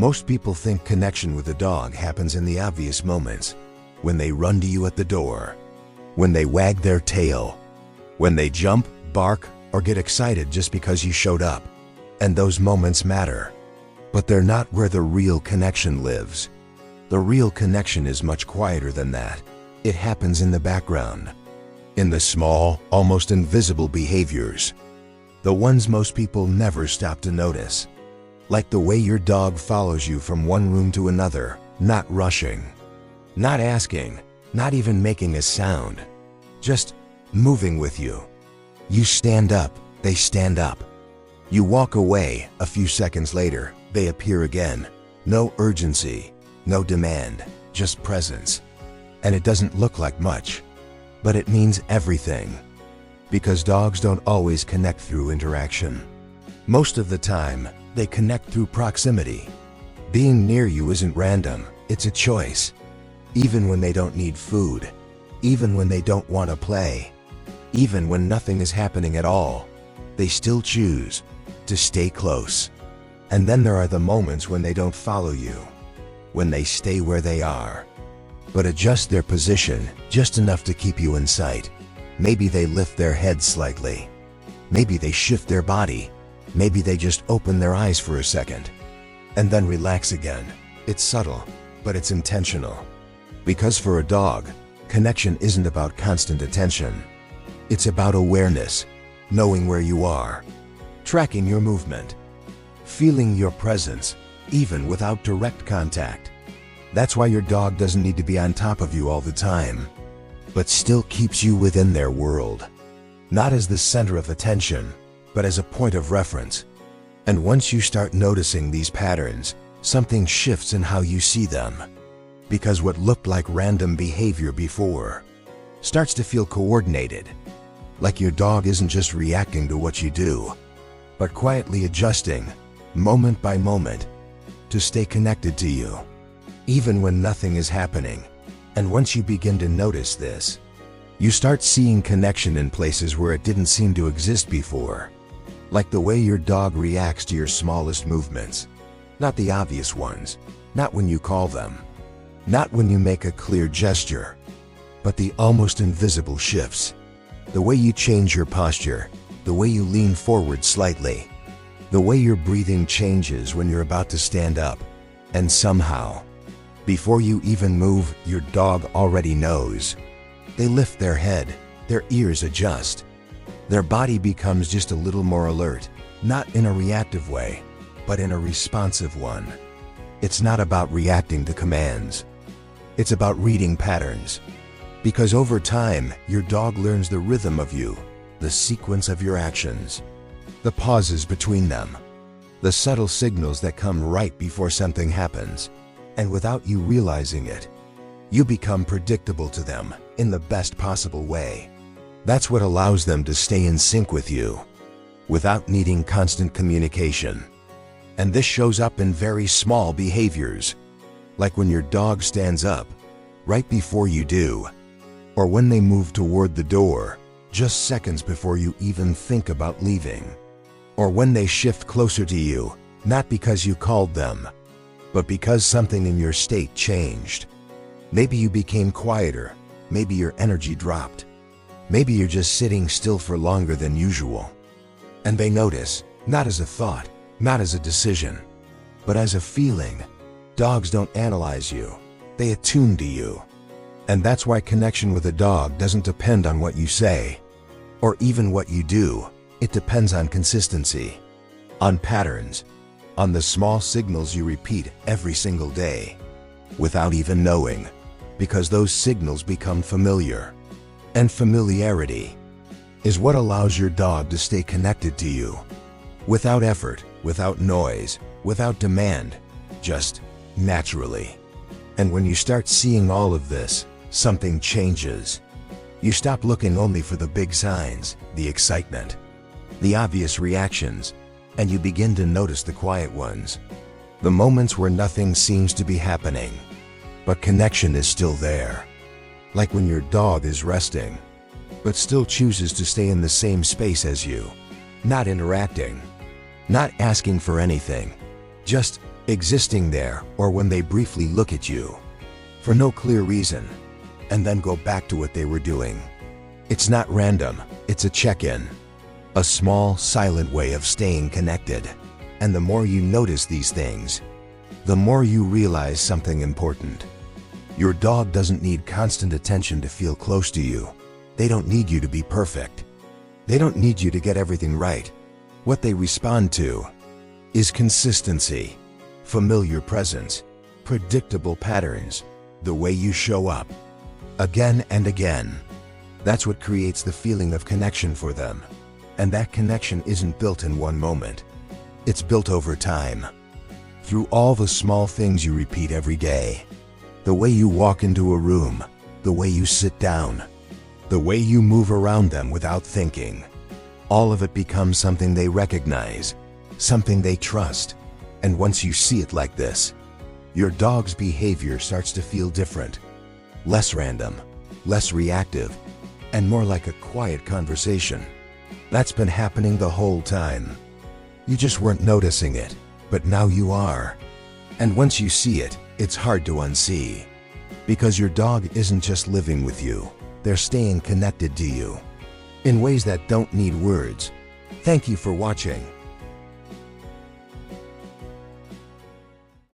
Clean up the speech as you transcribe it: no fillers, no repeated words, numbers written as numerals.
Most people think connection with a dog happens in the obvious moments, when they run to you at the door, when they wag their tail, when they jump, bark, or get excited just because you showed up. And those moments matter. But they're not where the real connection lives. The real connection is much quieter than that. It happens in the background, in the small, almost invisible behaviors, the ones most people never stop to notice. Like the way your dog follows you from one room to another, not rushing, not asking, not even making a sound, just moving with you. You stand up, they stand up. You walk away, a few seconds later, they appear again. No urgency, no demand, just presence. And it doesn't look like much, but it means everything. Because dogs don't always connect through interaction. Most of the time, they connect through proximity. Being near you isn't random, it's a choice. Even when they don't need food, even when they don't want to play, even when nothing is happening at all, they still choose to stay close. And then there are the moments when they don't follow you, when they stay where they are, but adjust their position just enough to keep you in sight. Maybe they lift their head slightly. Maybe they shift their body. Maybe they just open their eyes for a second and then relax again. It's subtle, but it's intentional. Because for a dog, connection isn't about constant attention. It's about awareness, knowing where you are, tracking your movement, feeling your presence, even without direct contact. That's why your dog doesn't need to be on top of you all the time, but still keeps you within their world. Not as the center of attention, but as a point of reference. And once you start noticing these patterns, something shifts in how you see them. Because what looked like random behavior before starts to feel coordinated. Like your dog isn't just reacting to what you do, but quietly adjusting, moment by moment, to stay connected to you, even when nothing is happening. And once you begin to notice this, you start seeing connection in places where it didn't seem to exist before. Like the way your dog reacts to your smallest movements. Not the obvious ones, not when you call them, not when you make a clear gesture, but the almost invisible shifts. The way you change your posture, the way you lean forward slightly, the way your breathing changes when you're about to stand up. And somehow, before you even move, your dog already knows. They lift their head, their ears adjust. Their body becomes just a little more alert, not in a reactive way, but in a responsive one. It's not about reacting to commands. It's about reading patterns. Because over time, your dog learns the rhythm of you, the sequence of your actions, the pauses between them, the subtle signals that come right before something happens. And without you realizing it, you become predictable to them in the best possible way. That's what allows them to stay in sync with you, without needing constant communication. And this shows up in very small behaviors, like when your dog stands up, right before you do, or when they move toward the door, just seconds before you even think about leaving, or when they shift closer to you, not because you called them, but because something in your state changed. Maybe you became quieter, maybe your energy dropped. Maybe you're just sitting still for longer than usual. And they notice, not as a thought, not as a decision, but as a feeling. Dogs don't analyze you, they attune to you. And that's why connection with a dog doesn't depend on what you say, or even what you do. It depends on consistency, on patterns, on the small signals you repeat every single day, without even knowing, because those signals become familiar. And familiarity is what allows your dog to stay connected to you, without effort, without noise, without demand, just naturally. And when you start seeing all of this, something changes. You stop looking only for the big signs, the excitement, the obvious reactions, and you begin to notice the quiet ones, the moments where nothing seems to be happening, but connection is still there. Like when your dog is resting, but still chooses to stay in the same space as you, not interacting, not asking for anything, just existing there, or when they briefly look at you for no clear reason and then go back to what they were doing. It's not random, it's a check-in, a small, silent way of staying connected. And the more you notice these things, the more you realize something important. Your dog doesn't need constant attention to feel close to you. They don't need you to be perfect. They don't need you to get everything right. What they respond to is consistency, familiar presence, predictable patterns, the way you show up, again and again. That's what creates the feeling of connection for them. And that connection isn't built in one moment. It's built over time, through all the small things you repeat every day. The way you walk into a room, the way you sit down, the way you move around them without thinking. All of it becomes something they recognize, something they trust. And once you see it like this, your dog's behavior starts to feel different, less random, less reactive, and more like a quiet conversation. That's been happening the whole time. You just weren't noticing it, but now you are. And once you see it, it's hard to unsee. Because your dog isn't just living with you, they're staying connected to you in ways that don't need words. Thank you for watching.